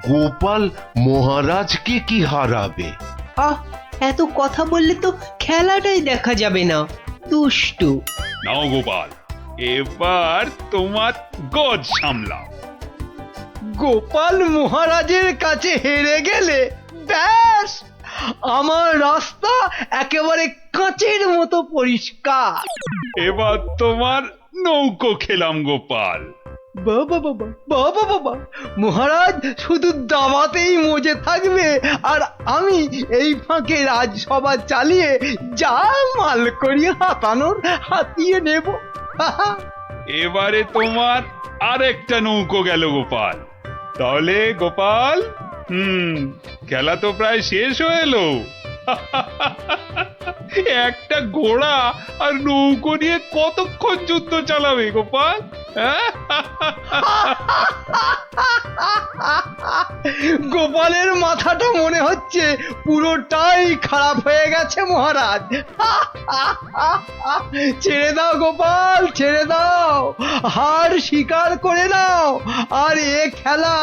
গোপাল মহারাজকে কি হারাবে? আহ, এত কথা বললে তো খেলাটাই দেখা যাবে না। দুষ্টু। নাও গোপাল, এবার তোমার গজ সামলাও। গোপাল মহারাজের কাছে হেরে গেলে ব্যাস, আমার রাস্তা একেবারে কাঁচের মতো পরিষ্কার। এবার তোমার নৌকো খেলাম গোপাল। বাবা বাবা বাবা বাবা, মহারাজ শুধু দাবাতেই মজে থাকবে আর আমি এই ফাঁকে রাজসভা চালিয়ে যা মাল করি হাতানোর হাতিয়ে নেব। এবারে তোমার আরেকটা নৌকো গেল গোপাল। তাহলে গোপাল, খেলা তো প্রায় শেষ হয়ে এলো। একটা ঘোড়া আর নৌকো নিয়ে কতক্ষণ যুদ্ধ চালাবে গোপাল? গোপালের মাথাটা মনে হচ্ছে পুরোটাই খারাপ হয়ে গেছে মহারাজ। ছেড়ে দাও গোপাল, ছেড়ে দাও, হার স্বীকার করে নাও, আর এ খেলা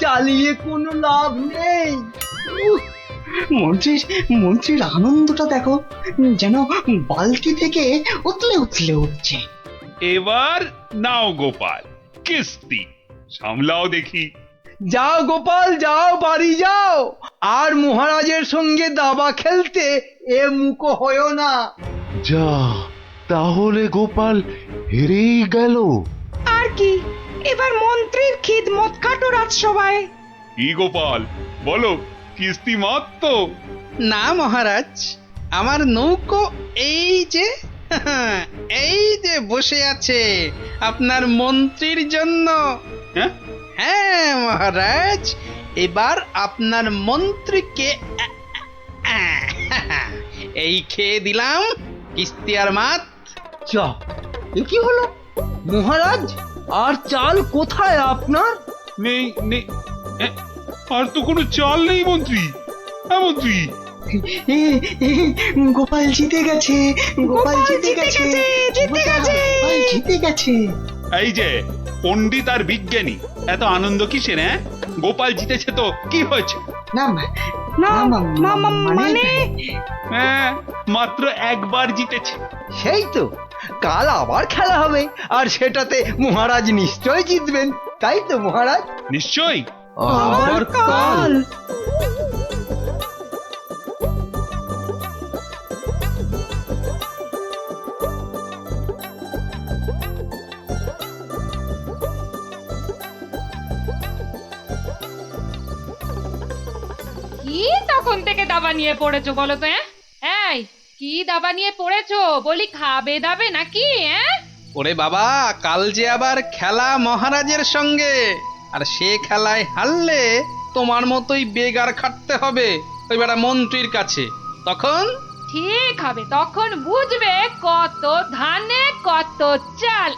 চালিয়ে কোনো লাভ নেই। মন্ত্রীর আনন্দটা দেখো, যেন বালতি থেকে উতলে উতলে উঠছে। এবার নাও গোপাল কিস্তি সামলাও দেখি। যাও গোপাল যাও, বাড়ি যাও, আর মহারাজের সঙ্গে দাবা খেলতে এ মুখো হয়েও না। যা, তাহলে গোপাল হেরেই গেল। আর কি, এবার মন্ত্রীর খিদমত খাটো রাজসভায়। কি গোপাল বলো, কিস্তি মাত্র? না মহারাজ, আমার নৌকো এই যে এই যে বসে আছে আপনার মন্ত্রীর জন্য। হ্যাঁ হ্যাঁ মহারাজ, এবার আপনার মন্ত্রীকে এই খেয়ে দিলাম কিস্তি আর মাত। চা, এ কি হলো মহারাজ? আর চাল কোথায় আপনার? নেই নেই, আর তো কোনো চাল নেই মন্ত্রী। হ্যাঁ মন্ত্রী, গোপাল জিতে গেছে, গোপাল জিতে গেছে, গোপাল জিতে গেছে। এই যে পণ্ডিত আর বিজ্ঞানী, এত আনন্দ কিসের? গোপাল জিতেছে তো কি হয়েছে? না মানে হ্যাঁ, মাত্র একবার জিতেছে। সেই তো, কাল আবার খেলা হবে, আর সেটাতে মহারাজ নিশ্চয় জিতবেন, তাই তো মহারাজ? নিশ্চয়ই। আবার কাল? কি তখন থেকে দাবা নিয়ে পড়েছো বলো তো? এই কি দাবা নিয়ে পড়েছো বলি, খাবে দাবে নাকি? ওরে বাবা, কাল যে আবার খেলা মহারাজের সঙ্গে, আর সে খেলায় হারলে তোমার মতোই বেগার খাটতে হবে ওই বেটা মন্ত্রীর কাছে। তখন ঠিক হবে, তখন বুঝবে কত ধানে কত চাল।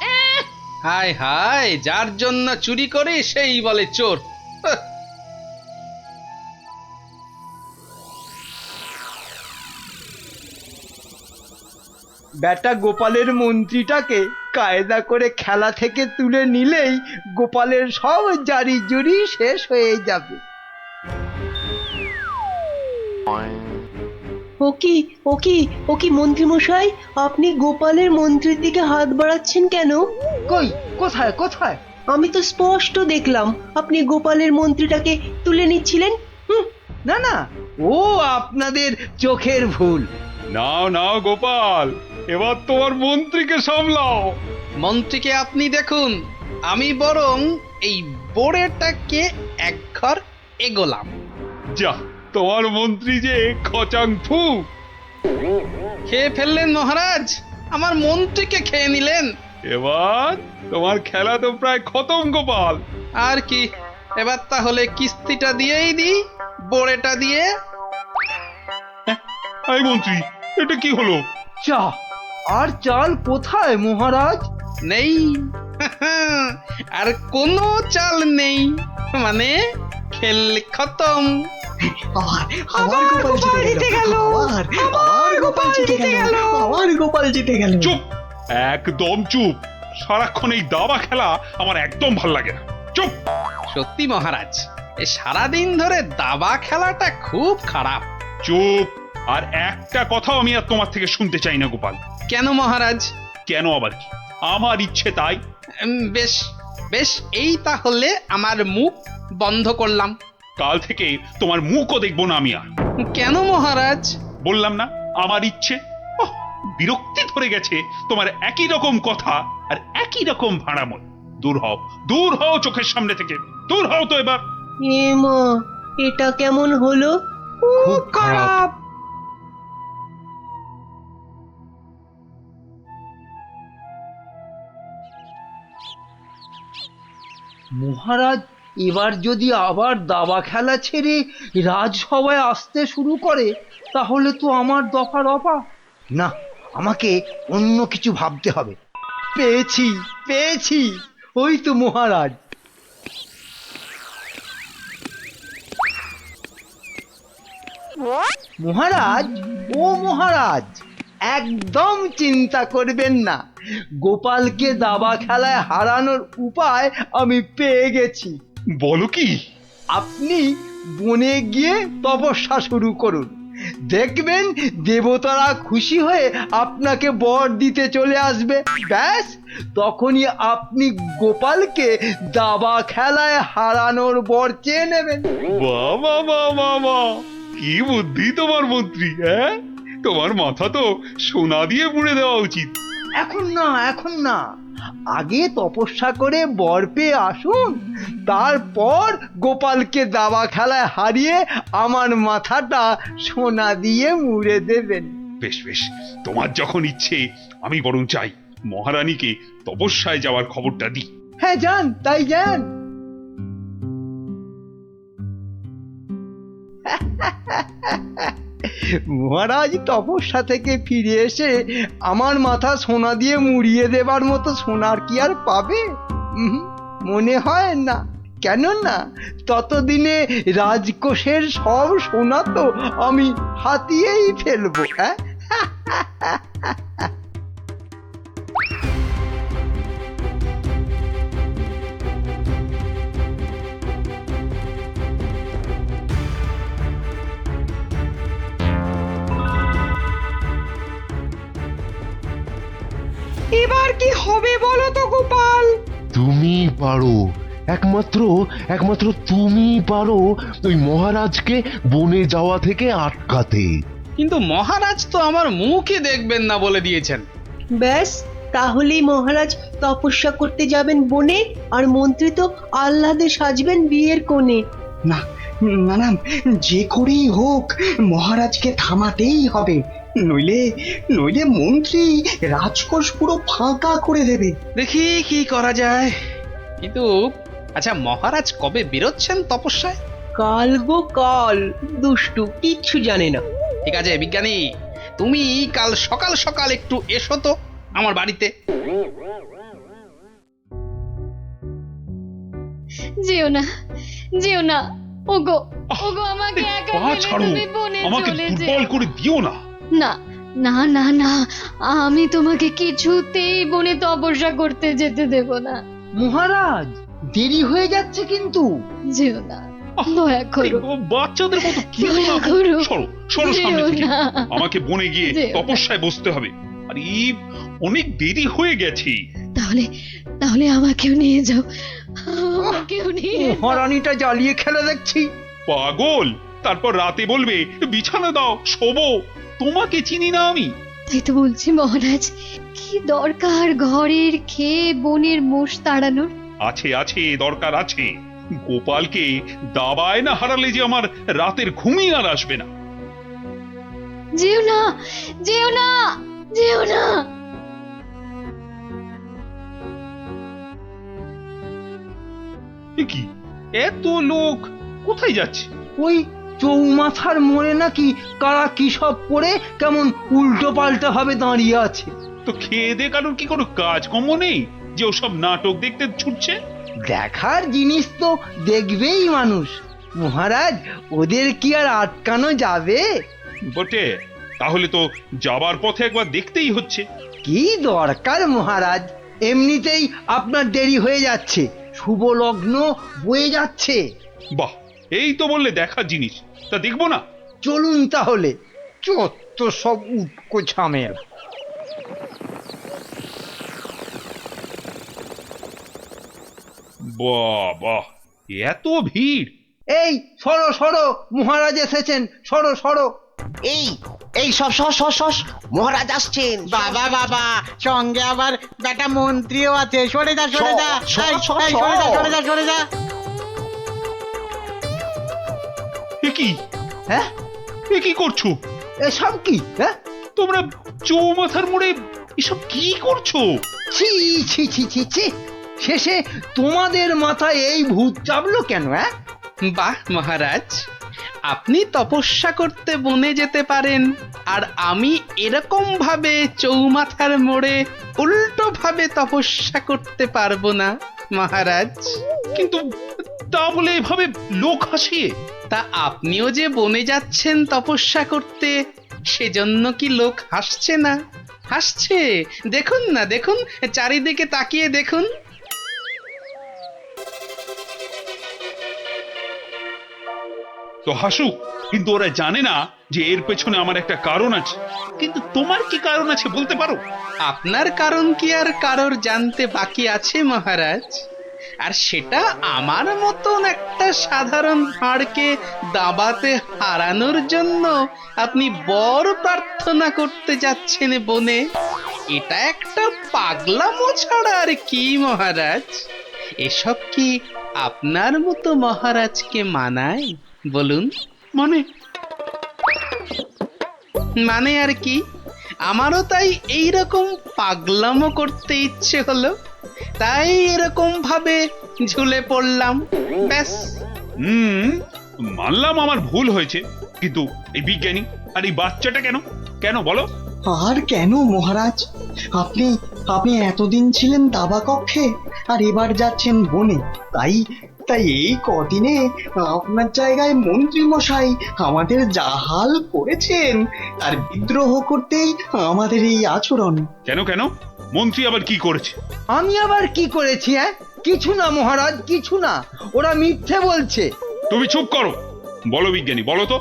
হায় হায়, যার জন্য চুরি করি সেই বলে চোর। বেটা গোপালের মন্ত্রীটাকে কায়দা করে খেলা থেকে তুলে নিলেই গোপালের সব জারি জুরি শেষ হয়ে যাবে। ও কি মন্ত্রী মশাই, আপনি গোপালের মন্ত্রীর দিকে হাত বাড়াচ্ছেন কেন? কই, কোথায় কোথায়? আমি তো স্পষ্ট দেখলাম আপনি গোপালের মন্ত্রীটাকে তুলে নিচ্ছিলেন। না না, ও আপনাদের চোখের ভুল। নাও নাও গোপাল, এবার তোমার মন্ত্রীকে সামলাও। মন্ত্রীকে আপনি দেখুন, আমি বরং এই বোড়েটাকে এক ঘর এগোলাম। যা, তোমার মন্ত্রী যে খচাং ফু। খেয়ে ফেললেন মহারাজ, আমার মন্ত্রীকে খেয়ে নিলেন। এবার তোমার খেলা তো প্রায় খতম গোপাল। আর কি, এবার তাহলে কিস্তিটা দিয়েই দিই, বোড়েটা দিয়ে। এই মন্ত্রী, এটা কি হলো? চা আর চাল কোথায় মহারাজ? নেই, আর কোনো চাল নেই, মানে খেল খতম। আবার গোপাল জিতে গেল, আবার গোপাল জিতে গেল, আবার গোপাল জিতে গেল। চুপ, একদম চুপ। সারাক্ষণ এই দাবা খেলা আমার একদম ভাল লাগে না। চুপ। সত্যি মহারাজ, এই সারাদিন ধরে দাবা খেলাটা খুব খারাপ। চুপ! আর একটা কথাও আমি আর তোমার থেকে শুনতে চাই না গোপাল। কেন মহারাজ? কেন আবার কি? আমার ইচ্ছে তাই। বেশ বেশ, এই তাহলে আমার মুখ বন্ধ করলাম। কাল থেকে তোমার মুখও দেখবো না আমি আর। কেন মহারাজ? বললাম না আমার ইচ্ছে। ওহ, বিরক্তি ধরে গেছে তোমার একই রকম কথা আর একই রকম ভাড়াময়। দূর হও চোখের সামনে থেকে, দূর হও তো এবার। এ মা, এটা কেমন হলো? খুব খারাপ। মহারাজ এবার যদি আবার দাবা খেলা ছেড়ে রাজসভায় আসতে শুরু করে তাহলে তো আমার দফা রফা। না, আমাকে অন্য কিছু ভাবতে হবে। পেয়েছি, ওই তো মহারাজ। মহারাজ, ও মহারাজ, একদম চিন্তা করবেন না, গোপালকে দাবা খেলায় হারানোর উপায় আমি পেয়ে গেছি। বলো কি? আপনি বনে গিয়ে তপস্যা শুরু করুন, দেখবেন দেবতারা খুশি হয়ে আপনাকে বর দিতে চলে আসবে। ব্যাস, তখনই আপনি গোপালকে দাবা খেলায় হারানোর বর চেয়ে নেবেন। বাবা, কি বুদ্ধি তোমার মন্ত্রী! হ্যাঁ, তোমার মাথা তো সোনা দিয়ে মুড়ে দেওয়া উচিত। এখন না, আগে তপস্যা করে বর পেয়ে আসুন, তারপর গোপালকে দাবা খেলায় হারিয়ে আমার মাথাটা সোনা দিয়ে মুড়ে দেবেন। বেশ, তোমার যখন ইচ্ছে আমি বরং চাই মহারানীকে তপস্যায় যাওয়ার খবরটা দিই। হ্যাঁ, যান, তাই যান। মহারাজ তপস্যা থেকে ফিরে এসে আমার মাথা সোনা দিয়ে মুড়িয়ে দেবার মতো সোনার কি আর পাবে? মনে হয় না। কেননা ততদিনে রাজকোষের সব সোনা তো আমি হাতিয়েই ফেলবো। হ্যাঁ, এবার কি হবে বলো তো গোপাল? তুমি পারো, একমাত্র তুমি পারো ওই মহারাজকে বনে যাওয়া থেকে আটকাতে। কিন্তু মহারাজ তো আমার মুখই দেখবেন না বলে দিয়েছেন। ব্যাস, তাহলেই মহারাজ তপস্যা করতে যাবেন বনে, আর মন্ত্রী তো আহ্লাদে সাজবেন বিয়ের কোণে। না না, যে করেই হোক মহারাজকে থামাতেই হবে, নইলে মন্ত্রী রাজকোষ পুরো ফাঁকা করে দেবে। দেখি কি করা যায়। কিন্তু আচ্ছা, মহারাজ কবে বেরোচ্ছেন তপস্যায়? কাল গো কাল, দুষ্টু কিচ্ছু জানে না। ঠিক আছে বিজ্ঞানী, তুমি কাল সকাল সকাল একটু এসো তো আমার বাড়িতে। যেও না, ওগো আমাকে একা পা ফেলে ছাড়ো, তুমি বনে আমাকে চলে দুর্বল যেও করে দিও না। না, আমি তোমাকে কিছুতেই বনে তপস্যা করতে যেতে দেব না। মহারাজ দেরি হয়ে যাচ্ছে কিন্তু। যেও না, দয়া করো, বাচ্চাদের মতো কি দয়া করো। সরো সামনে যেও থেকে। না। আমাকে বনে গিয়ে যেও না। তপস্যায় বসতে হবে। আর অনেক দেরি হয়ে গেছে। তাহলে আমাকেও নিয়ে যাও, আমাকেও নিয়ে যাও। মহারানীটা জ্বালিয়ে খেলে দেখছি। পাগল! তারপর রাতে বলবে বিছানা দাও, শোবো। তোমাকে চিনি না আমি। তাই তো বলছি মহারাজ, কি দরকার ঘরের খেয়ে বনের মোষ তাড়ানোর? আছে, দরকার আছে। গোপালকে দাবায় না হারালে যে আমার রাতের ঘুমই আর আসবে না। যেও না, এ কি, এত লোক কোথায় যাচ্ছে? ওই চৌমাথার মোড়ে নাকি কারা কি সব পড়ে কেমন উল্টো পাল্টা ভাবে দাঁড়িয়ে আছে। তো খেয়ে দে কারোর কি কোনো কাজকর্ম নেই যে ওসব নাটক দেখতে ছুটছে? দেখার জিনিস তো দেখবেই মানুষ। মহারাজ, ওদের কি আর আটকানো যাবে? বটে, তাহলে তো যাবার পথে একবার দেখতেই হচ্ছে। কি দরকার মহারাজ, এমনিতেই আপনার দেরি হয়ে যাচ্ছে, শুভ লগ্ন বয়ে যাচ্ছে। বাহ, এই তো বললে দেখার জিনিস, তা দেখবো না? চলুন তাহলে, চত্ব সব উটকো ঝামেলা। বাহ বাহ, এত ভিড়! এই সরো সরো, মহারাজ এসেছেন, সরো সরো। এই এই সব সস সস সস মহারাজ আসছেন। বাবা বাবা, সঙ্গে আবার বেটা মন্ত্রীও আছে। সরে যা সরে যা, সর, এই, সর, এই, সর। সরে যা সরে যা সরে যা। এ কি? হ্যাঁ, এ কি করছো এসব কি? হ্যাঁ, তোমরা? চৌমাথার মোড়ে এসব কি করছো? ছি ছি ছি ছি ছি, শেষে তোমাদের মাথায় এই ভূত চাপলো কেন? হ্যাঁ, বাহ মহারাজ, আপনি তপস্যা করতে বনে যেতে পারেন, আর আমি এরকম ভাবে চৌমাথার মোড়ে উল্টো ভাবে তপস্যা করতে পারবো না মহারাজ। কিন্তু তা বলে এভাবে লোক হাসিয়ে? তা আপনিও যে বনে যাচ্ছেন তপস্যা করতে, সেজন্য কি লোক হাসছে না? হাসছে, দেখুন না, দেখুন, চারিদিকে তাকিয়ে দেখুন। তো হাসুক, কিন্তু ওরা জানে না যে এর পেছনে আমার একটা কারণ আছে। কিন্তু তোমার কি কারণ আছে বলতে পারো? আপনার কারণ কি আর কারোর জানতে বাকি আছে মহারাজ? আর সেটা আমার মতন একটা সাধারণ ভাঁড়কে দাবাতে হারানোর জন্য আপনি বর প্রার্থনা করতে যাচ্ছেন বনে। এটা একটা পাগলামো ছাড়া আর কি মহারাজ? এসব কি আপনার মতো মহারাজকে মানায় বলুন? মানে মানে আর কি, আমারও তাই এইরকম পাগলামো করতে ইচ্ছে হলো, তাই এরকম ভাবে ঝুলে পড়লাম, ব্যাস। মানলাম আমার ভুল হয়েছে, কিন্তু এই বিজ্ঞানী আর এই বাচ্চাটা কেন কেন বলো? আর কেন মহারাজ? আপনি আপনি এতদিন ছিলেন দাবা কক্ষে, আর এবার যাচ্ছেন বনে। তাই তাই এই কদিনে আপনার জায়গায় মন্ত্রী মশাই আমাদের যা হাল করেছেন, আর বিদ্রোহ করতেই আমাদের এই আচরণ। কেন কেন? মন্ত্রী আবার কি করেছে? আমি আবার কি করেছি? হ্যাঁ, কিছু না মহারাজ, কিছু না, ওরা মিথ্যে বলছে। তুমি চুপ করো। বলো বিজ্ঞানী, বলো তো।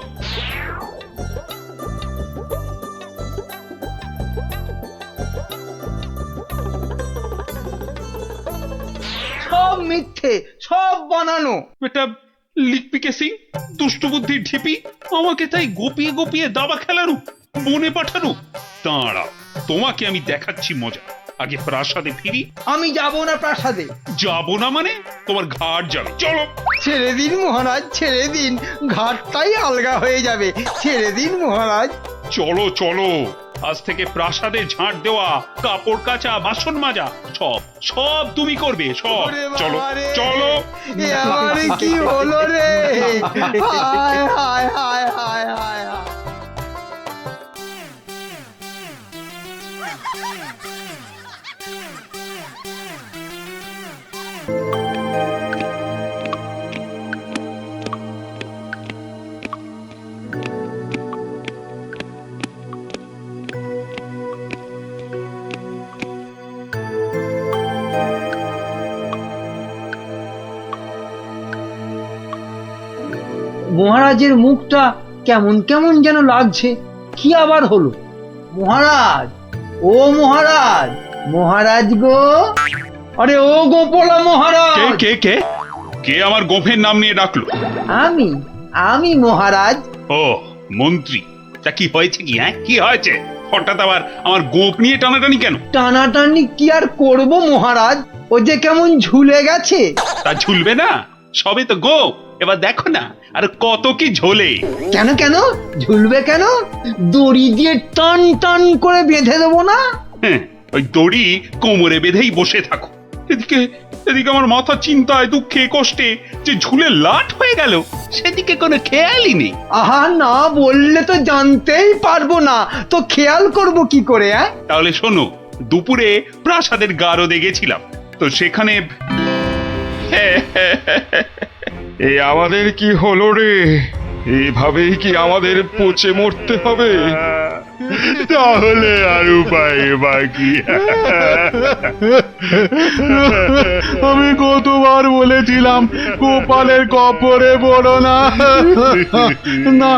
সব মিথ্যে, সব বানানো। এটা লিকপিকে সিং, দুষ্টু বুদ্ধির ঢিপি, আমাকে তাই গোপিয়ে গোপিয়ে দাবা খেলানো, বনে পাঠানো। দাঁড়াও, তোমাকে আমি দেখাচ্ছি মজা। আগে প্রাসাদে ফিরি। আমি যাব না প্রাসাদে। যাবো না মানে? তোমার ঘাট যাবে, চলো। ছেড়ে দিন মহারাজ, ছেড়ে দিন, ঘাটটাই আলগা হয়ে যাবে। ছেড়ে দিন মহারাজ। চলো চলো, আজ থেকে প্রাসাদে ঝাঁট দেওয়া, কাপড় কাচা, বাসন মাজা সব সব তুমি করবে, সব। ওরে চলো বাবা রে, চলো। এ আমার কি হলো রে? হায় হায় হায় হায় হায় হায়। মহারাজের মুখটা কেমন কেমন যেন লাগছে। কি আবার হলো? মহারাজ, ও মহারাজ, মহারাজ গো, আরে ও গোপলা কে মহারাজ। কে কে কে আমার গোফের নাম নিয়ে ডাকলো? আমি আমি মহারাজ। ও মন্ত্রী, তা কি হয়েছে কি? হ্যাঁ, কি হয়েছে? হঠাৎ আবার আমার গোপ নিয়ে টানাটানি কেন? টানাটানি কি আর করব মহারাজ, ও যে কেমন ঝুলে গেছে। তা ঝুলবে না? সবে তো গোপ, এবার দেখো না আর কত কি ঝোলে। কেন কেন ঝুলবে কেন? দড়ি দিয়ে টান টান করে বেঁধে দেবো না? হ্যাঁ, ওই দড়ি কোমরে বেঁধেই বসে থাকো। এদিকে এদিকে আমার মাথা চিন্তায়, দুঃখে, কষ্টে যে ঝুলে লাট হয়ে গেল, সেদিকে কোনো খেয়ালই নেই। আহা, না বললে তো জানতেই পারবো না, তো খেয়াল করব কি করে? তাহলে শোনো, দুপুরে প্রাসাদের গারদে গেছিলাম, তো সেখানে এ আমাদের কি হলো রে? এভাবেই কি আমাদের পচে মরতে হবে? তাহলে আর উপায় বাকি। আমি কতবার বলেছিলাম গোপালের কপরে পড়ো না, না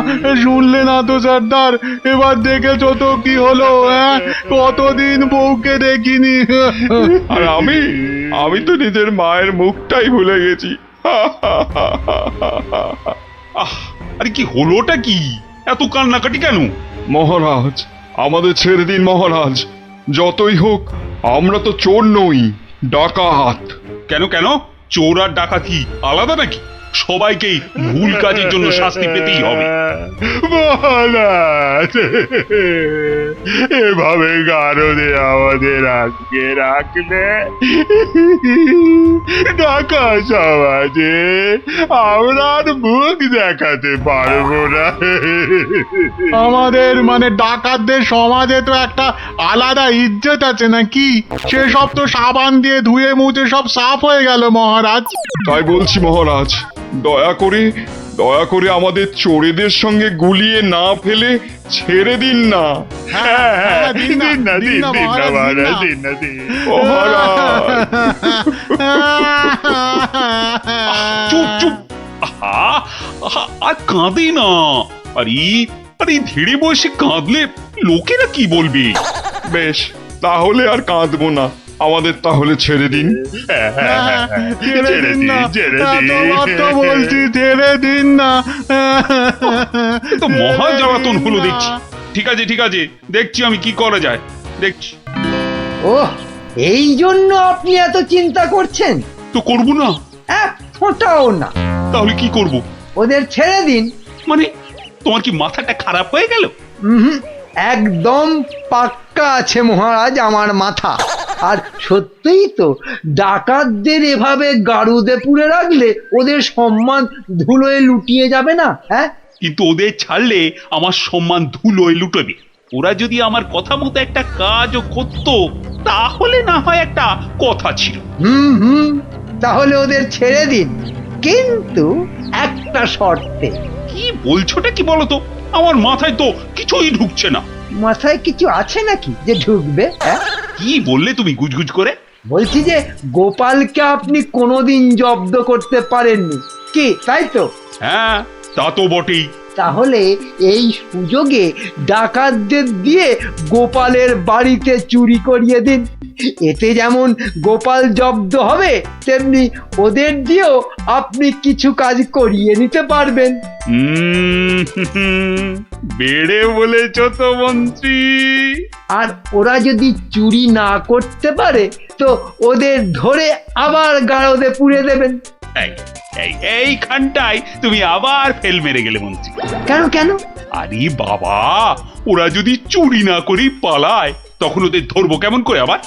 শুনলে না তো সর্দার। এবার দেখেছো তো কি হলো, কতদিন বউকে দেখিনি। আর আমি তো নিজের মায়ের মুখটাই ভুলে গেছি। আরে কি হলোটা কি? এত কান্নাকাটি কেন? মহারাজ, আমাদের ছেড়ে দিন মহারাজ। যতই হোক আমরা তো চোর নই, ডাকাত। কেন কেন? চোর আর ডাকাতি আলাদা নাকি? সবাইকেই ভুল কাজের জন্য শাস্তি পেতেই হবে। মহারাজ, এভাবে গারদে আমাদের আটকে রাখলে ঢাকা সমাজে আমরা আর মুখ দেখাতে পারবো না। আমাদের মানে ডাকাতদের সমাজে তো একটা আলাদা ইজ্জত আছে নাকি? সেসব তো সাবান দিয়ে ধুয়ে মুছে সব সাফ হয়ে গেল মহারাজ। তাই বলছি মহারাজ, দয়া করে আমাদের চোরেদের সঙ্গে গুলিয়ে না ফেলে ছেড়ে দিন না। হ্যাঁ, দিন না মহারাজ, দিন না। চুপ চুপ। আর কাঁদে না। আরে ধীরে বসে কাঁদলে লোকেরা কি বলবে? বেশ, তাহলে আর কাঁদবো না, আমাদের তাহলে ছেড়ে দিন। ছেড়ে দিন না, বলছি ছেড়ে দিন না। তো মহা জ্বালাতন হলো দেখছি। ঠিক আছে, দেখছি আমি কি করা যায়, দেখছি। ও, এই জন্য আপনি এত চিন্তা করছেন? তো করবো না? এক ফোঁটাও না। তাহলে কি করব? ওদের ছেড়ে দিন। মানে তোমার কি মাথাটা খারাপ হয়ে গেল? একদম পাক্কা আছে মহারাজ আমার মাথা। আর সত্যিই তো, ডাকাতদের এভাবে গারুদে পুরে রাখলে ওদের সম্মান ধুলোয় লুটিয়ে যাবে না? হ্যাঁ, কিন্তু ওদের ছাড়লে আমার সম্মান ধুলোয় লুটবে। ওরা যদি আমার কথা মতো একটা কাজও করতো তাহলে না হয় একটা কথা ছিল। তাহলে ওদের ছেড়ে দিন, কিন্তু একটা শর্তে। কি বলছোটা কি বলতো? আমার মাথায় তো কিছুই ঢুকছে না। মাথায় কিছু আছে নাকি যে ঢুকবে? কি বললে তুমি গুজগুজ করে? বলছি যে গোপালকে আপনি কোনোদিন জব্দ করতে পারেননি, কি তাই তো? হ্যাঁ, তা তো বটেই। তাহলে এই সুযোগে ডাকাতদের দিয়ে গোপালের বাড়িতে চুরি করিয়ে দিন। এতে যেমন গোপাল জব্দ হবে, তেমনি ওদের দিয়েও আপনি কিছু কাজ করিয়ে নিতে পারবেন। বেড়ে বলেছ তো মন্ত্রী। আর ওরা যদি চুরি না করতে পারে তো ওদের ধরে আবার গারদে পুড়ে দেবেন। এইখানটায় তুমি আবার ফেল মেরে গেলে মন্ত্রী। কেন? আরে বাবা, ওরা যদি চুরি না করি পালায় তখন ওদের ধরবো কেমন করে আবার?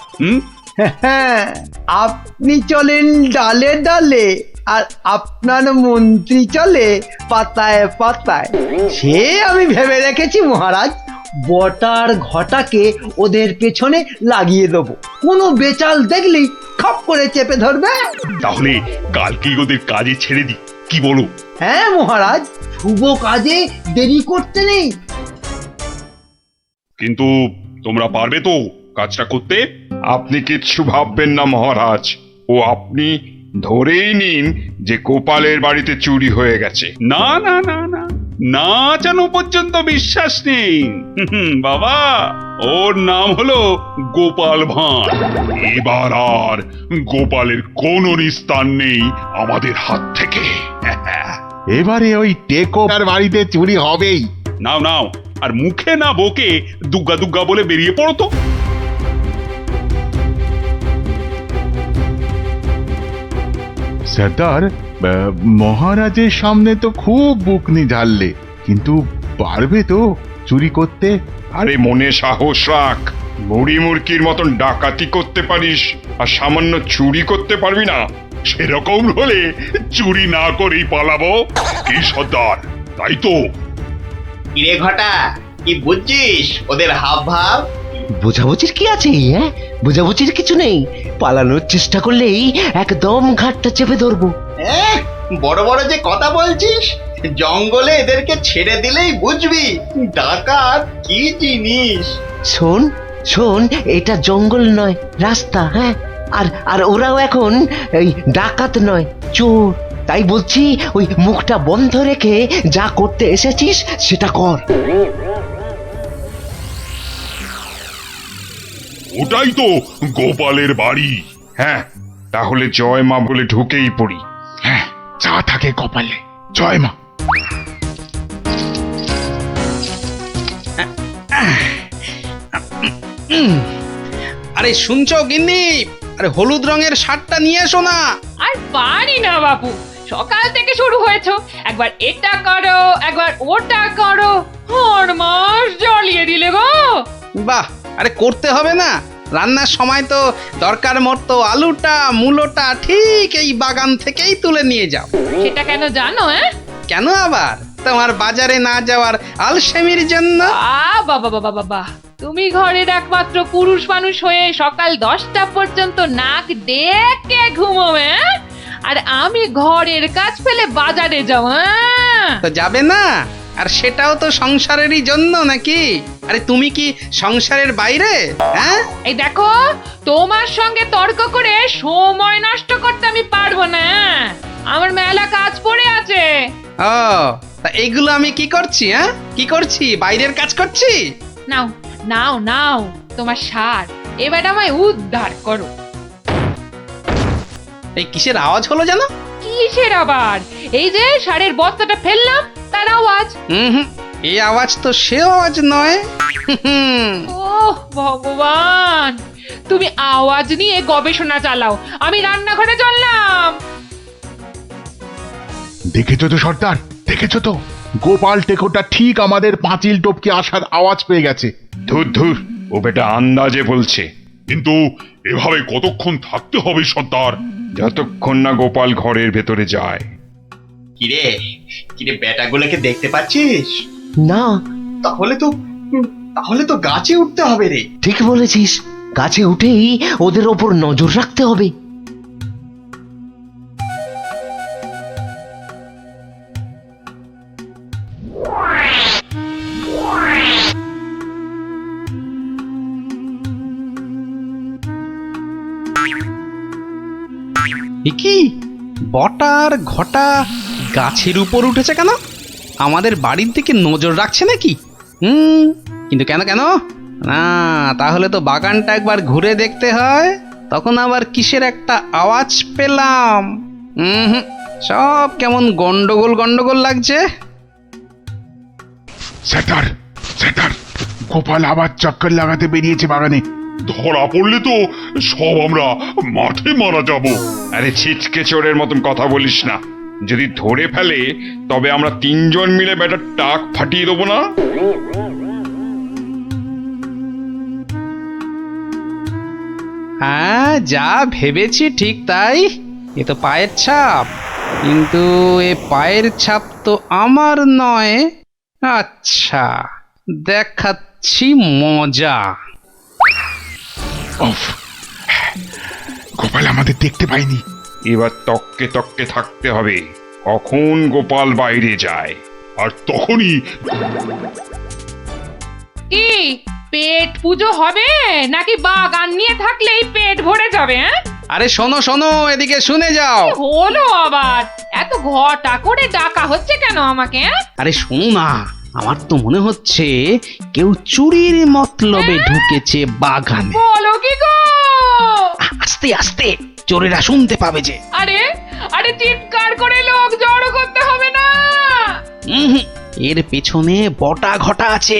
আপনি চলেন ডালে ডালে, আর আপনার মন্ত্রী চলে পাতায় পাতায়। সে আমি ভেবে রেখেছি মহারাজ। বটার ঘটাকে ওদের পেছনে লাগিয়ে দেবো, কোনো বেচাল দেখলেই খপ করে চেপে ধরবে। তাহলে কালকেই ওদের কাজে ছেড়ে দিই, কি বলো? হ্যাঁ মহারাজ, শুভ কাজে দেরি করতে নেই। কিন্তু তোমরা পারবে তো কাজটা করতে? আপনি কিচ্ছু ভাববেন না মহারাজ, ও আপনি ধরেই নিন যে গোপালের বাড়িতে চুরি হয়ে গেছে। না না না না, না জানো পর্যন্ত বিশ্বাস নেই। বাবা, ওর নাম হলো গোপাল ভাঁড়। এবার আর গোপালের কোনো নিস্তার নেই আমাদের হাত থেকে। এবারে ওই টেকোর বাড়িতে চুরি হবেই। নাও, আর মুখে না বকে দুগ্গা দুগ্গা বলে বেরিয়ে পড়ো তো। সর্দার, মহারাজের সামনে তো খুব বুকনি ঝাড়লে, কিন্তু পারবে তো চুরি করতে? আরে মনে সাহস রাখ, বুড়ি মুরকির মতন ডাকাতি করতে পারিস আর সামান্য চুরি করতে পারবি না? সেরকম হলে চুরি না করেই পালাবো। কি সর্দার, তাই তো? কিরে ঘটা, কি বুঝছিস ওদের হাব ভাব? বোঝাবুঝির কি আছে? বোঝাবুঝির কিছু নেই। পালানোর চেষ্টা করলেই একদম ঘাটটা চেপে ধরবো। বড় বড় যে কথা বলছিস, জঙ্গলে এদেরকে ছেড়ে দিলেই বুঝবি ডাকাত কি জিনিস। শোন শোন, এটা জঙ্গল নয়, রাস্তা। হ্যাঁ, আর আর ওরাও এখন এই ডাকাত নয়, চোর। তাই বলছি, ওই মুখটা বন্ধ রেখে যা করতে এসেছিস সেটা কর। ওটাই তো গোপালের বাড়ি। হ্যাঁ, তাহলে জয় মা বলে ঢুকেই পড়ি। হ্যাঁ, যা থাকে কপালে, জয় মা। আরে শুনছো গিন্নি, আরে হলুদ রঙের শার্টটা নিয়ে এসো না। আর পারি না বাপু, সকাল থেকে শুরু হয়েছো, একবার এটা করো একবার ওটা করো, মাস জ্বালিয়ে দিলে গো। বাহ, আরে করতে হবে না, রান্নার সময় তো দরকার মতো আলুটা মূলোটা ঠিক এই বাগান থেকেই তুলে নিয়ে যাও। সেটা কেন জানো? কেন আবার? তোমার বাজারে না যাওয়ার আলসেমির জন্য। বাবা বাবা বাবা, তুমি ঘরের একমাত্র পুরুষ মানুষ হয়ে সকাল 10টা পর্যন্ত নাক ডেকে ঘুমোবে, আর আমি ঘরের কাজ ফেলে বাজারে যাও। তো যাবে না? আর সেটাও তো সংসারেরই জন্য নাকি? আরে তুমি কি সংসারের বাইরে? হ্যাঁ, এই দেখো, তোমার সঙ্গে তর্ক করে সময় নষ্ট করতে আমি পারবো না। আমার মেলা কাজ পড়ে আছে। ও, তা এইগুলো আমি কি করছি? হ্যাঁ, কি করছি? বাইরের কাজ করছি? নাও নাও নাও তোমার সার, এবার আমায় উদ্ধার করো। এই কিসের আওয়াজ হলো জানো? কিসের আবার? এই যে সারের বস্তাটা ফেললাম তার আওয়াজ। হুম, এই আওয়াজ তো সে আওয়াজ নয়। ওহ ভগবান, তুমি আওয়াজ নিয়ে গবেষণা চালাও, আমি রান্নাঘরে চললাম। দেখেছো তো সর্দার, দেখেছো তো, গোপাল টেকোটা ঠিক আমাদের পাঁচিল টপকে আসার আওয়াজ পেয়ে গেছে। ধুর ধুর, ও বেটা আন্দাজে বলছে। কিন্তু এভাবে কতক্ষণ থাকতে হবে সর্দার? যতক্ষণ না গোপাল ঘরের ভেতরে যায়। কিরে কিরে বেটাগুলোকে দেখতে পাচ্ছিস? না, তাহলে তো গাছে উঠতে হবে রে। ঠিক বলেছিস, গাছে উঠেই ওদের ওপর নজর রাখতে হবে। কি বটার ঘটা গাছের উপর উঠেছে কেন? আমাদের বাড়ির দিকে নজর রাখছে নাকি? কিন্তু কেন কেন না, তাহলে তো বাগানটা একবার ঘুরে দেখতে হয়। তখন আবার কিসের একটা আওয়াজ পেলাম। সব কেমন গন্ডগোল গন্ডগোল লাগছে। স্যার, স্যার, গোপাল আবার চক্কর লাগাতে বেরিয়েছে বাগানে। ধরা পড়লে তো সব আমরা মাঠে মারা যাব। আরে ছিচকে চোরের মতন কথা বলিস না। যদি ধরে ফেলে তবে আমরা 3 জন মিলে বেটার টাক ফাটিয়ে দেবো না? হ্যাঁ, যা ভেবেছি ঠিক তাই। এ তো পায়ের ছাপ, কিন্তু এ পায়ের ছাপ তো আমার নয়। আচ্ছা, দেখাচ্ছি মজা। গোপাল আমাদের দেখতে পাইনি। এবার তককে তককে থাকতে হবে, কখন গোপাল বাইরে যায়। আর তখনই কি পেট পুজো হবে নাকি বাগান নিয়ে থাকলেই পেট ভরে যাবে? আরে শোনো শোনো, এদিকে শুনে যাও। হলো আবার, এত ঘটা করে ডাকা হচ্ছে কেন আমাকে? আরে শোনো না, আমার তো মনে হচ্ছে কেউ চুরির মতলবে ঢুকেছে বাগানে। বলো কি গো? আস্তে আস্তে, চোরেরা শুনতে পাবে যে। আরে আরে চিৎকার করে লোক জড়ো করতে হবে না। এর পেছনে বটা ঘটা আছে,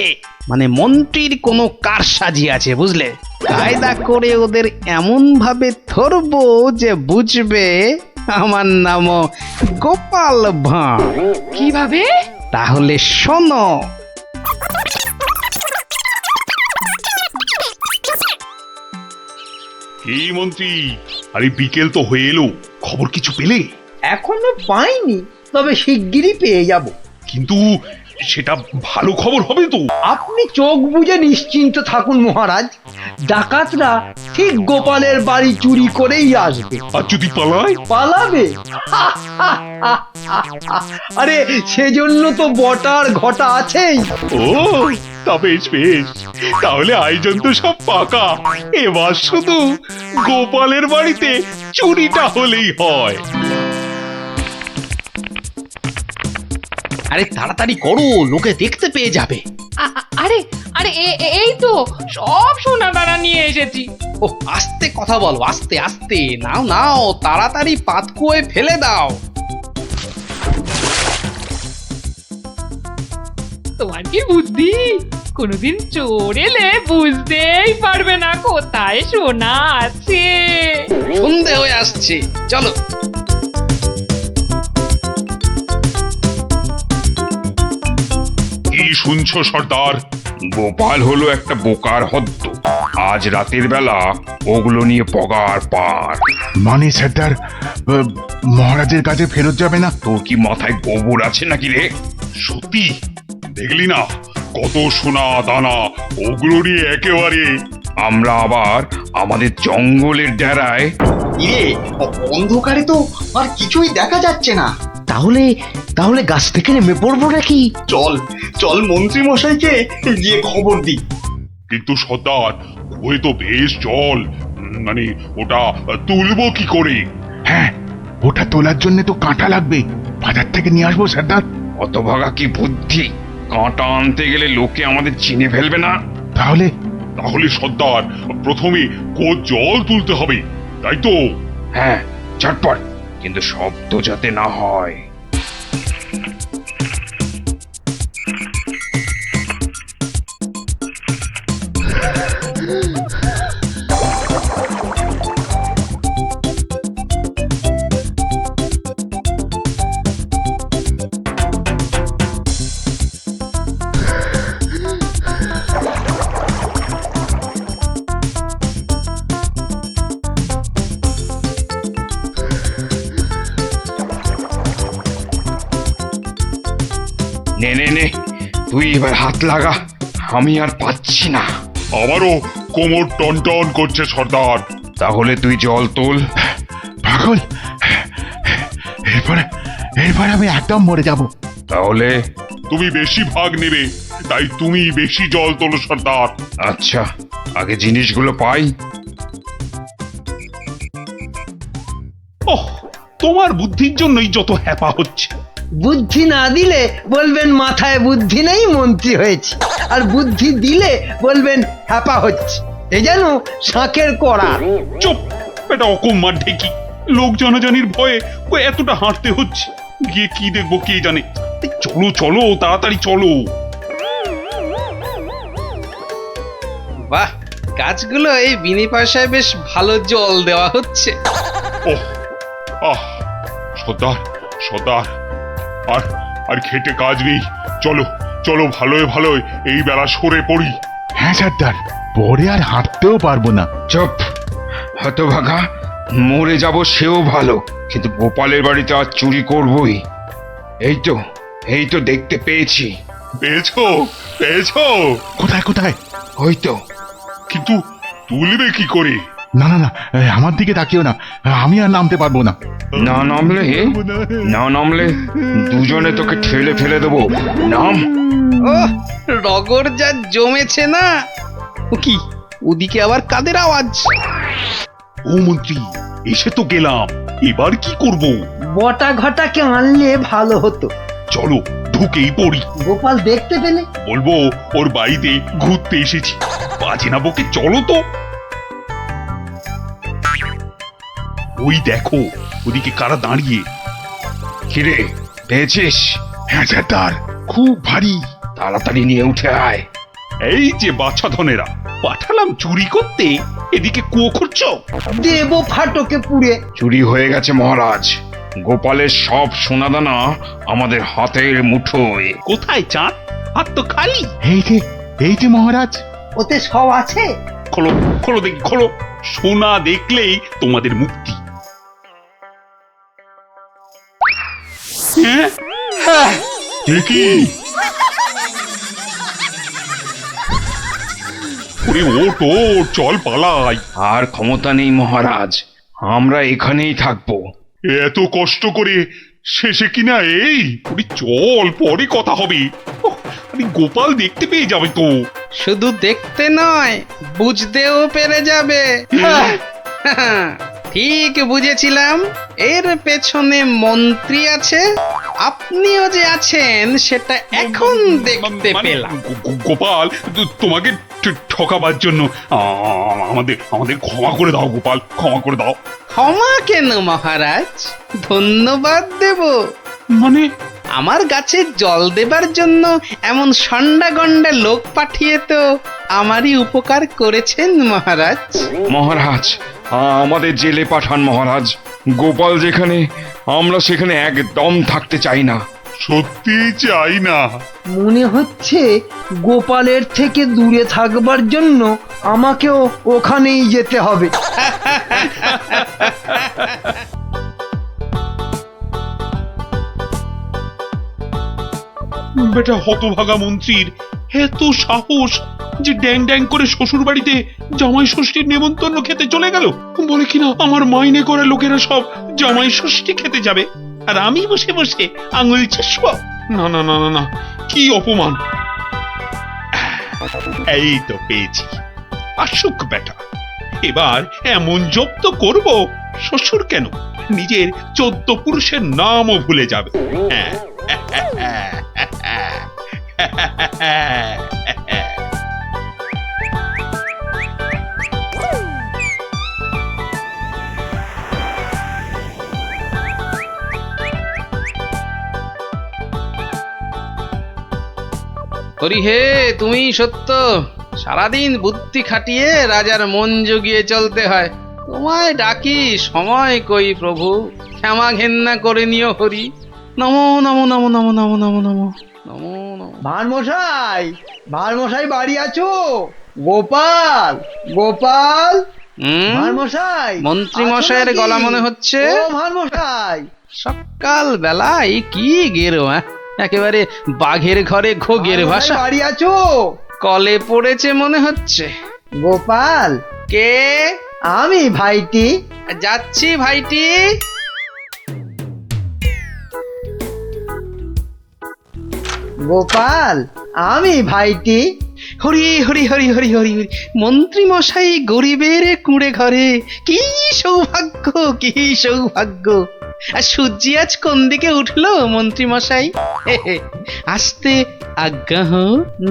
মানে মন্ত্রীর কোনো কারসাজি আছে, বুঝলে? কায়দা করে ওদের এমন ভাবে ধরবো যে বুঝবে আমার নাম গোপাল ভাঁড়। কিভাবে? তাহলে শোনো। এই মন্ত্রী, আরে বিকেল তো হয়ে এলো, খবর কিছু পেলে? এখনো পাইনি, তবে শিগগিরই পেয়ে যাব। কিন্তু সেটা ভালো খবর হবে তো? আপনি চোখ বুজে নিশ্চিন্ত থাকুন মহারাজ, ডাকাতরা ঠিক গোপালের বাড়ি চুরি করেই আসবে। আর যদি পালায়? পালাবে? আরে সেজন্য তো বটার ঘটা আছেই। ও তা বেশ বেশ, তাহলে আয়োজন তো সব পাকা। এবার শুধু গোপালের বাড়িতে চুরিটা হলেই হয়। আরে তাড়াতাড়ি করো, লোকে দেখতে পেয়ে যাবে। আরে আরে এই তো সব সোনা দানা নিয়ে এসেছি। ও আস্তে কথা বলো, আস্তে আস্তে। নাও নাও, তাড়াতাড়ি পাতকুয়োয় ফেলে দাও। তোমার কি বুদ্ধি, কোনোদিন চোর এলে বুঝতেই পারবে না কোথায় সোনা আছে। সন্ধে হয়ে আসছে, চলো। কি শুনছো সর্দার? গোপাল হলো একটা বোকার হদ্দ। আজ রাতের বেলা ওগুলো নিয়ে পগার পার। মানে সর্দার, মহারাজের কাছে ফেরত যাবে না? তোর কি মাথায় গোবর আছে নাকি রে? সত্যি দেখলি না কত সোনা দানা, ওগুলো নিয়ে একেবারে। আমরা আবার আমাদের জঙ্গলের ডেরায়। ইরে, অন্ধকারে তো আর কিছুই দেখা যাচ্ছে না। তাহলে তাহলে গাছ থেকে নেমে পড়বো নাকি? চল চল মন্ত্রী মশাইকে গিয়ে খবর দিই। কিন্তু সর্দার, ওই তো বেশ জল, মানে ওটা তুলবো কি করে? হ্যাঁ, ওটা তোলার জন্য তো কাঁটা লাগবে, বাজার থেকে নিয়ে আসবো সর্দার। অত ভাগা কি বুদ্ধি! কাঁটা আনতে গেলে লোকে আমাদের চিনে ফেলবে না? তাহলে তাহলে সর্দার, প্রথমে জল তুলতে হবে, তাই তো? হ্যাঁ, ঝটপট, কিন্তু শব্দ যাতে না হয়। নে নে নে, তুই এবার হাত লাগা, আমি আর পাচ্ছি না। আমারও কোমর টন টন করছে সর্দার। তাহলে তুই জল তোল। পাগল, এরপরে এরপরে আমি একদম মরে যাব। তাহলে তুমি বেশি ভাগ নেবে, তাই তুমি বেশি জল তোলো সর্দার। আচ্ছা, আগে জিনিসগুলো পাই। ওহ, তোমার বুদ্ধির জন্যই যত হ্যাপা হচ্ছে। বুদ্ধি না দিলে বলবেন মাথায় বুদ্ধি নেই, মন্ত্রী হয়েছে। আর বুদ্ধি দিলে বলবেন হ্যাপা হচ্ছে। এ যেন শাঁখের কড়া। চুপ, এটা অকম্মার ঢেকি। লোক জনজানির ভয়ে ও এতটা হাঁটতে হচ্ছে। গিয়ে কি দেখবো কে জানে। এই চলো চলো, তাড়াতাড়ি চলো। বাহ, গাছগুলো এই বিনি পয়সায় বেশ ভালো জল দেওয়া হচ্ছে। ওহ, আহ, সর্দার সর্দার, আর আর খেটে কাজ নেই। চলো চলো, ভালোই ভালোই এই বেলা সরে পড়ি। হ্যাঁ সর্দার, পরে আর হাঁটতেও পারবো না। চুপ, হতভাগা, মরে যাব সেও ভালো, কিন্তু গোপালের বাড়িতে আজ চুরি করবই। এই তো দেখতে পেয়েছি। পেয়েছো পেয়েছো? কোথায় কোথায়? ওই তো। কিন্তু তুলবে কি করে? না না না, আমার দিকে তাকিও না, আমি আর নামতে পারবো না। না নামলে দুজনে তোকে ঠেলে ফেলে দেবো। নাম। ও রগর যা জমেছে না। ও কি, ওদিকে আবার কাদের আওয়াজ? ও মন্ত্রী, এসে তো গেলাম, এবার কি করব? বটা ঘটাকে আনলে ভালো হতো। চলো ঢুকেই পড়ি। গোপাল দেখতে পেলে? বলবো ওর বাড়িতে ঘুরতে এসেছি। বাজে না বকে, চলো তো। ওই দেখো, ওদিকে কারা দাঁড়িয়ে। কিরে, পেয়েছিস? হ্যাঁ সর্দার, খুব ভারী। তাড়াতাড়ি নিয়ে উঠে আয়। এই যে বাছা ধনেরা, পাঠালাম চুরি করতে, এদিকে কুয়ো খুঁড়ছো। দেব ফাটকে পুড়ে। চুরি হয়ে গেছে মহারাজ। গোপালের সব সোনাদানা আমাদের হাতের মুঠোয়। কোথায় চাঁদ? হাত তো খালি। এই যে মহারাজ। ওতে সব আছে? খোলো খোলো দেখি, খোলো। সোনা দেখলেই তোমাদের মুক্তি। হ্যাঁ, কি ওরে ওঠ চল পালাই। আর ক্ষমতা নেই মহারাজ, আমরা এখানেই থাকবো। এত কষ্ট করে শেষে কিনা এই ওরে চল, পরে কথা হবে। ওহ, আরে গোপাল দেখতে পেয়ে যাবে তো। শুধু দেখতে নয়, বুঝতেও পেরে যাবে। ঠিক বুঝেছিলাম, এর পেছনে মন্ত্রী আছে, আপনিও যে আছেন সেটা এখন দেখতে পেলাম। গোপাল, তোমাকে ঠকাবার জন্য আমাদের ক্ষমা করে দাও গোপাল, ক্ষমা করে দাও। ক্ষমা কেন মহারাজ, ধন্যবাদ দেব। মানে আমার গাছে জল দেবার জন্য এমন সন্ডা গন্ডা লোক পাঠিয়ে তো আমারই উপকার করেছেন মহারাজ। মহারাজ, আমাদের জেলে পাঠান মহারাজ। গোপাল যেখানে, আমরা সেখানে একদম থাকতে চাই না। সত্যি চাই না। মনে হচ্ছে গোপালের থেকে দূরে থাকবার জন্য আমাকেও ওখানেই যেতে হবে। বেটা হতভাগা মন্ত্রীর এত সাহস যে ড্যাং ড্যাং করে শ্বশুর বাড়িতে জামাই ষষ্ঠীর নেমন্তন্ন খেতে চলে গেল। বলে কিনা আমার মাইনে করা লোকেরা সব জামাই ষষ্ঠী খেতে যাবে, আর আমি বসে বসে আঙুল চুষব। না না না না না, কি অপমান। এই তো পেয়েছি, আসুক বেটা। এবার এমন জব্দ করব, শ্বশুর কেন নিজের 14 পুরুষের নামও ভুলে যাবে। হ্যাঁ হরি হে, তুমি সত্য। সারাদিন বুদ্ধি খাটিয়ে রাজার মন জুগিয়ে চলতে হয়। তোমায় ডাকি, সময় কই প্রভু, ক্ষমা ঘেন্না করে নিও হরি। নমো নমো নমো নমো নমো নমো নমো নমো নমো। ভারমশাই, ভারমশাই বাড়ি আছো? গোপাল, গোপাল, ভারমশাই। মন্ত্রী মশাইয়ের আছো নাকি? গলা মনে হচ্ছে। ও ভারমশাই, সকাল বেলায় কি গেরো, একেবারে বাঘের ঘরে ঘোগের ভাষা। বাড়ি আছো? কলে পড়েছে মনে হচ্ছে। গোপাল, কে? আমি ভাইটি। যাচ্ছি ভাইটি। গোপাল, আমি ভাইটি। হরি হরি হরি হরি হরি হরি। মন্ত্রী মশাই গরিবের কুঁড়ে ঘরে, কি সৌভাগ্য, কি সৌভাগ্য। আর সূর্য আজ কোন দিকে উঠলো মন্ত্রী মশাই? আসতে আজ্ঞা হো।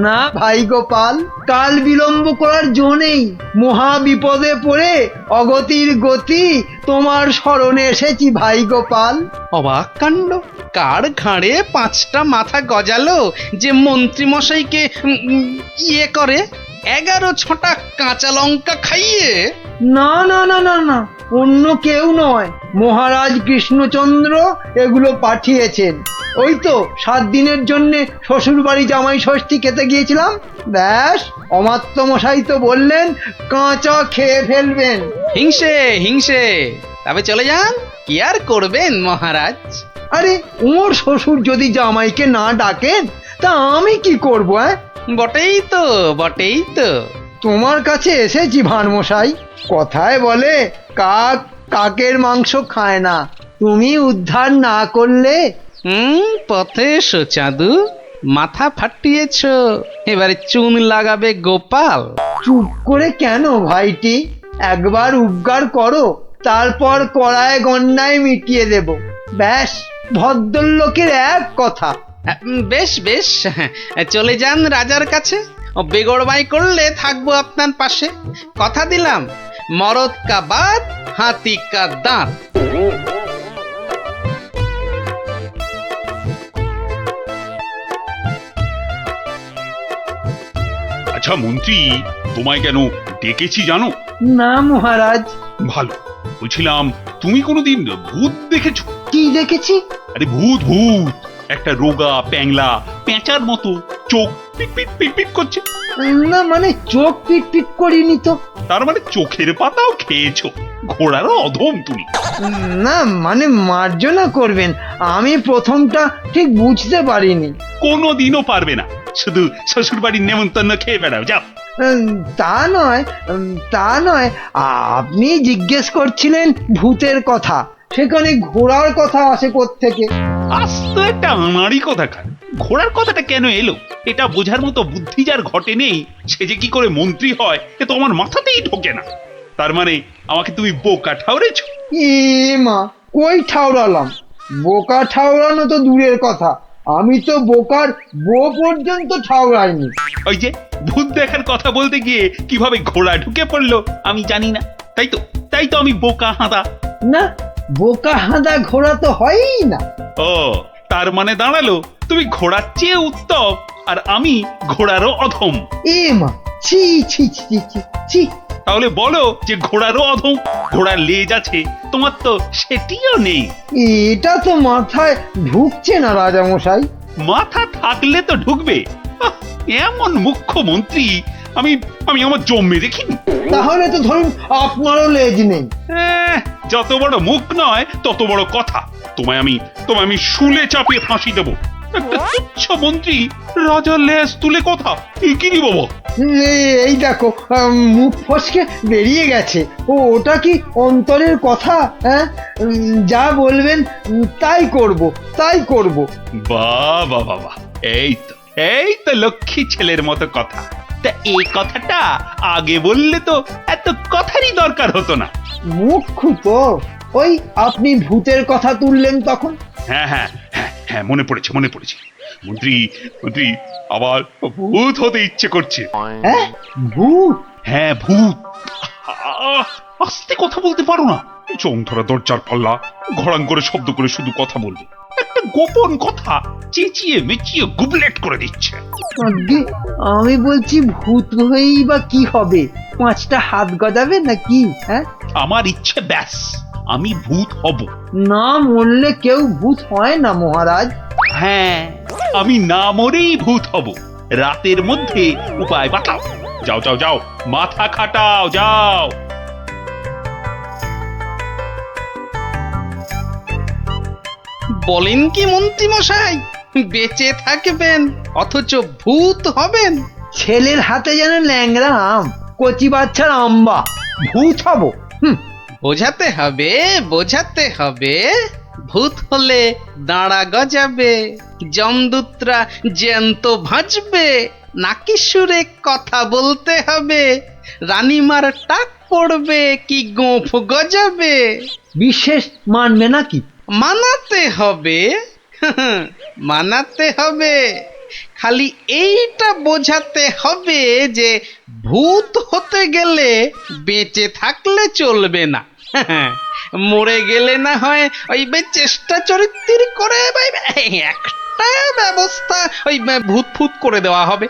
না ভাই গোপাল, কাল বিলম্ব করার জো নেই। মহা বিপদে পড়ে অগতির গতি তোমার স্মরণে এসেছি ভাই গোপাল। অবাক কাণ্ড, কার ঘাড়ে 5টা মাথা গজালো যে মন্ত্রী মশাইকে ইয়ে করে, 11 ছটা কাঁচা লঙ্কা খাইয়ে? না না না না না, অন্য কেউ নয়, মহারাজ কৃষ্ণচন্দ্র এগুলো পাঠিয়েছেন। ওই তো 7 দিনের জন্য শ্বশুর বাড়ি জামাই ষষ্ঠী খেতে গিয়েছিলাম, ব্যাস অমাত্য মশাই তো বললেন কাঁচা খেয়ে ফেলবেন। হিংসে হিংসে, তবে চলে যান, কি আর করবেন মহারাজ। আরে ওর শ্বশুর যদি জামাইকে না ডাকেন তা আমি কি করবো? বটেই তো, বটেই তো। তোমার কাছে এসেছি ভারমশাই। কথায় বলে কাক কাকের মাংস খায় না, তুমি উদ্ধার না করলে। পথে এসো চাঁদু, মাথা ফাটিয়েছ, এবারে চুন লাগাবে গোপাল। চুপ করে কেন ভাইটি? একবার উদ্গার করো, তারপর কড়ায় গন্ডায় মিটিয়ে দেব। ব্যাস ভদ্রলোকের এক কথা। বেশ বেশ, চলে যান রাজার কাছে। বেগড়বাই করলে থাকবো আপনার পাশে। কথা দিলাম, মরদ কা বাত, হাতি কা দাঁত। আচ্ছা মন্ত্রী, তোমায় কেন ডেকেছি জানো? না মহারাজ। ভালো, বলছিলাম তুমি কোনোদিন ভূত দেখেছো? কি দেখেছি? আরে ভূত ভূত, একটা রোগা প্যাংলা পেঁচার মতো চোখ পিটপিট পিটপিট করছে। না মানে চোখ পিট পিট করিনি তো। তার মানে চোখের পাতাও খেয়েছো? ঘোড়ারও অধম তুমি। না মানে মার্জনা করবেন, আমি প্রথমটা ঠিক বুঝতে পারিনি। কোনোদিনও পারবে না, শুধু শ্বশুর বাড়ির নেমন্তন্ন খেয়ে বেড়াও, যাও। তা নয়, তা নয়, আপনি জিজ্ঞেস করছিলেন ভূতের কথা, সেখানে ঘোড়ার কথা আসে কোত্থেকে? আজ তো একটা আনাড়ি কথা খান, ঘোড়ার কথাটা কেন এলো এটা বোঝার মতো বুদ্ধি যার ঘটে নেই, সে যে কি করে মন্ত্রী হয় এ তো আমার মাথাতেই ঢোকে না। তার মানে আমাকে তুমি বোকা ঠাউরেছো? এ মা, কই ঠাউরালাম? বোকা ঠাউরানো তো দূরের কথা, আমি তো বোকার বউ পর্যন্ত ঠাউরাইনি। ওই যে ভূত দেখার কথা বলতে গিয়ে কিভাবে ঘোড়া ঢুকে পড়লো আমি জানি না, তাই তো আমি বোকা হাঁদা। না, বোকা হাঁদা ঘোড়া তো হয়ই না। ও, তার মানে দাঁড়ালো তুমি ঘোড়ার চেয়ে উত্তম আর আমি ঘোড়ারও অধম। এ মা, ছি ছি ছি ছি ছি। তাহলে বলো যে ঘোড়ারও অধম, ঘোড়ার লেজ আছে, তোমার তো সেটিও নেই। এটা তো মাথায় ঢুকছে না রাজামশাই। মাথা থাকলে তো ঢুকবে। আহ, এমন মুখ্যমন্ত্রী আমি আমি আমার জন্মে দেখিনি। তাহলে তো ধরুন আপনারও লেজ নেই। যত বড় মুখ নয় তত বড় কথা। তোমায় আমি শুলে চাপিয়ে ফাঁসি দেবো। একটা তুচ্ছ মন্ত্রী রাজার লেজ তুলে কথা, কি নি বাবা? এই দেখো, মুখ ফসকে বেরিয়ে গেছে। ওটা কি অন্তরের কথা? হ্যাঁ, যা বলবেন তাই করব। বাহ বাহ বাহ, এই তো লক্ষ্মী ছেলের মতো কথা। তা এই কথাটা আগে বললে তো এত কথারই দরকার হতো না। মুখ্য তো ওই আপনি ভূতের কথা তুললেন তখন। হ্যাঁ, মনে পড়েছে। মন্ত্রী আবার ভূত হতে ইচ্ছে করছে। হ্যাঁ, ভূত? হ্যাঁ, ভূত। আস্তে কথা বলতে পারো না? চোখ ধরা দরজার পাল্লা, ঘড়াং করে শব্দ করে শুধু কথা বলবে। একটা গোপন কথা চেঁচিয়ে মেচিয়ে গুবলেট করে দিচ্ছে। আগে আমি বলছি ভূত হয়েই বা কি হবে? 5টা হাত গজাবে নাকি? হ্যাঁ, আমার ইচ্ছে ব্যাস, আমি ভূত হব। না মরলে কেউ ভূত হয় না মহারাজ। হ্যাঁ, আমি না মরেই ভূত হব। রাতের মধ্যে উপায় বাতাও। যাও, মাথা খাটাও, যাও। বলেন কি মন্ত্রী মশাই, বেঁচে থাকবেন অথচ ভূত হবেন? ছেলের হাতে যেন ল্যাংড়া আম, কচি বাচ্চার আম্বা, ভূত হব? বোঝাতে হবে। ভূত হলে দাঁড়া গজাবে, জমদূতরা জ্যান্ত ভাজবে, নাকি সুরে কথা বলতে হবে, রানীমার টাক পড়বে কি গোঁফ গজাবে। বিশেষ মানবে নাকি? মানাতে হবে। খালি এইটা বোঝাতে হবে যে ভূত হতে গেলে বেঁচে থাকলে চলবে না, মরে গেলে না হয় ওই চেষ্টা চরিত্র করে একটা ব্যবস্থা ওই ভূত করে দেওয়া হবে।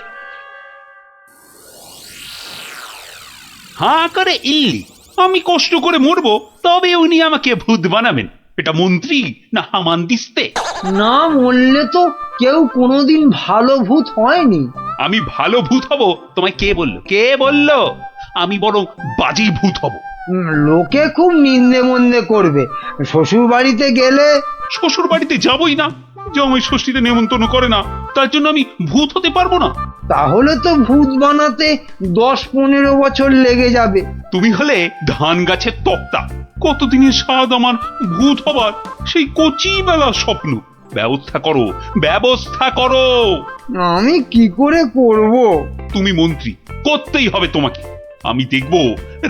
হাঁ করে ইল্লি, আমি কষ্ট করে মরবো তবে উনি আমাকে ভূত বানাবেন? এটা মন্ত্রী না হামান দিস্তে? না মরলে তো কেউ কোনোদিন ভালো ভূত হয়নি। আমি ভালো ভূত হব তোমায় কে বললো? আমি বরং বাজে ভূত হব। লোকে খুব নিন্দে মন্দে করবে। শ্বশুর বাড়িতে গেলে? শ্বশুর বাড়িতে যাবই না, জামাই ষষ্ঠীতে নেমন্তন্ন করে না, তার জন্য আমি ভূত হতে পারবো না। তাহলে তো ভূত বানাতে 10-15 বছর লেগে যাবে। তুমি হলে ধান গাছের তক্তা, কতদিনের স্বাদ আমার ভূত হবার, সেই কচি বেলার স্বপ্ন। ব্যবস্থা করো। আমি কি করে করব? তুমি মন্ত্রী, করতেই হবে তোমাকে। আমি দেখব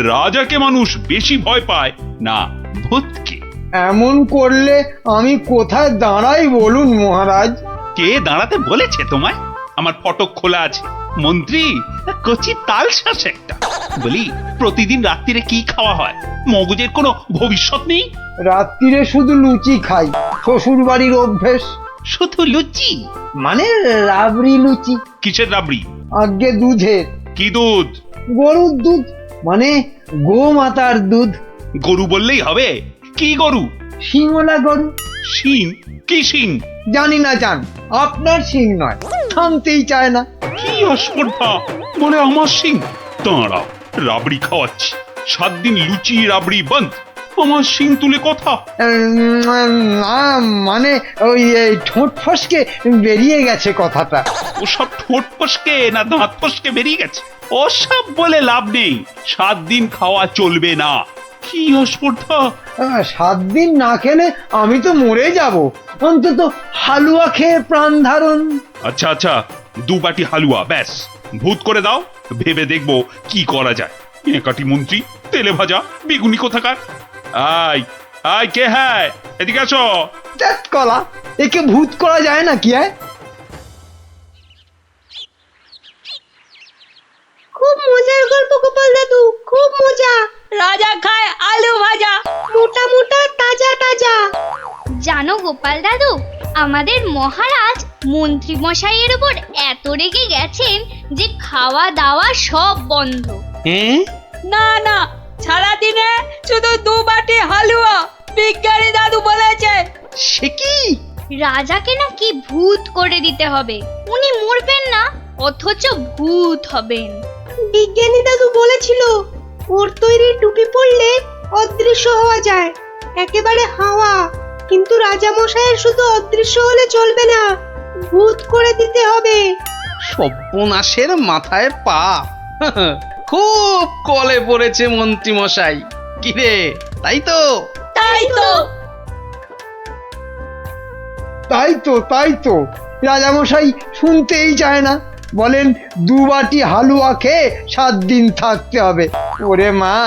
রাজাকে মানুষ বেশি ভয় পায় না ভূতকে। এমন করলে আমি কোথায় দাঁড়াই বলুন মহারাজ? কে দাঁড়াতে বলেছে তোমায়? আমার ফটক খোলা আছে। মন্ত্রী কচি তাল শ্বাস একটা। বলি, প্রতিদিন রাত্রিরে কি খাওয়া হয়? মগজের কোনো ভবিষ্যৎ নেই? রাত্রিরে শুধু লুচি খাই, শ্বশুর বাড়ির অভ্যেস। শুধু লুচি? মানে রাবড়ি লুচি। কিসের রাবড়ি? আগে দুধের। কি দুধ? গরুর দুধ, মানে গোমাতার দুধ। গরু বললেই হবে? কি গরু? শিঙলা গরু। শিং? কি শিং? জানি না জান, আপনার শিং নয়, থামতেই চায় না। কি অস্পর্ধা, বলে আমার শিং। দাঁড়াও, রাবড়ি খাওয়াচ্ছি। 7 দিন লুচি রাবড়ি বন্ধ। আমার শিং তুলে কথা। না মানে ওই এই ঠোঁট ফসকে বেরিয়ে গেছে কথাটা। ওসব ঠোঁট ফসকে না দাঁত ফসকে বেরিয়ে গেছে, ওসব বলে লাভ নেই। 7 দিন খাওয়া চলবে না। কি অস্পর্ধা! 7 দিন না খেলে আমি তো মরে যাব। অন্তত হালুয়া খেয়ে প্রাণ ধারণ। আচ্ছা আচ্ছা, 2 বাটি হালুয়া ব্যাস। ভূত করে দাও, ভেবে দেখবো কি করা যায়। কাটি মন্ত্রী, তেলে ভাজা বেগুনি কোথাকার। আয় আয়, কে হ্যায়, এদিকে আসো। ধ্যাৎ কলা, একে ভূত করা যায় না কি? খুব মজার গল্প গোপাল দাদু, খুব মজা। রাজা খায় আলু ভাজা, মোটা মোটা তাজা তাজা। জানো গোপাল দাদু, আমাদের মহারাজ মন্ত্রী মশাইয়ের উপর এত রেগে গেছেন যে খাওয়া দাওয়া সব বন্ধ। হ্যাঁ? না না, সারাদিনে শুধু 2 বাটি হালুয়া, বিজ্ঞানী দাদু বলেছে। সে কি? রাজাকে নাকি ভূত করে দিতে হবে। উনি মরবেন না, অথচ ভূত হবেন। বিজ্ঞানী দাদু বলেছিল ওর তৈরি টুপি পরলে অদৃশ্য হওয়া যায়, একেবারে হাওয়া। কিন্তু রাজা মশাইয়ের শুধু অদৃশ্য হলে চলবে না, ভূত করে দিতে হবে। সর্বনাশের মাথায় পা। খুব কলে পড়েছে মন্ত্রী মশাই। কিরে, তাই তো? তাই তো। তাই তো রাজামশাই শুনতেই চায় না। বলেন 2 বাটি হালুয়া খেয়ে 7 দিন থাকতে হবে। ওরে মা!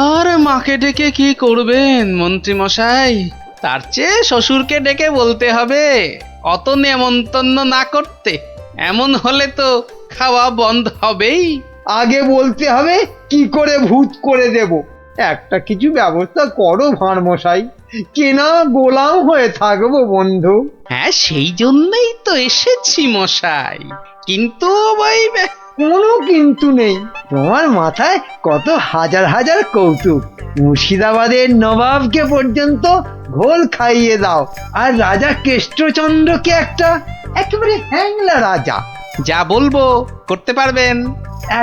আর মাকে ডেকে কি করবেন মন্ত্রী মশাই? তার চেয়ে শ্বশুরকে ডেকে বলতে হবে অত নেমন্তন্ন না করতে। এমন হলে তো খাওয়া বন্ধ হবেই। আগে বলতে হবে কি করে ভূত করে দেব। একটা কিছু ব্যবস্থা করো ভাঁড় মশাই, কেনা গোলাম হয়ে থাকবো বন্ধু। হ্যাঁ, সেই জন্যই তো এসেছি মশাই। কিন্তু ওই কোনো কিন্তু নেই। তোমার মাথায় কত হাজার হাজার কৌতুক। মুর্শিদাবাদের নবাবকে পর্যন্ত ঘোল খাইয়ে দাও, আর রাজা কেষ্টচন্দ্রকে একেবারে হ্যাংলা রাজা। যা বলবো করতে পারবেন।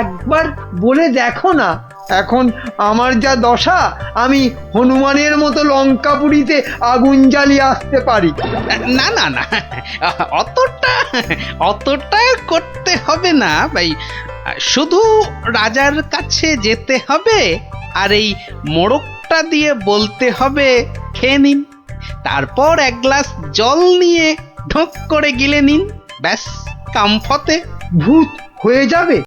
একবার বলে দেখো না। এখন আমার যা দশা, আমি হনুমানের মতো লঙ্কাপুরীতে আগুন জ্বালিয়ে আসতে পারি। না না না, অতটা করতে হবে না ভাই। শুধু রাজার কাছে যেতে হবে, আর এই মোড়কটা দিয়ে বলতে হবে খেয়ে নিন। তারপর 1 গ্লাস জল নিয়ে ঢোক করে গিলে নিন, ব্যাস কাম ফতে। ভূত হয়ে যাবে।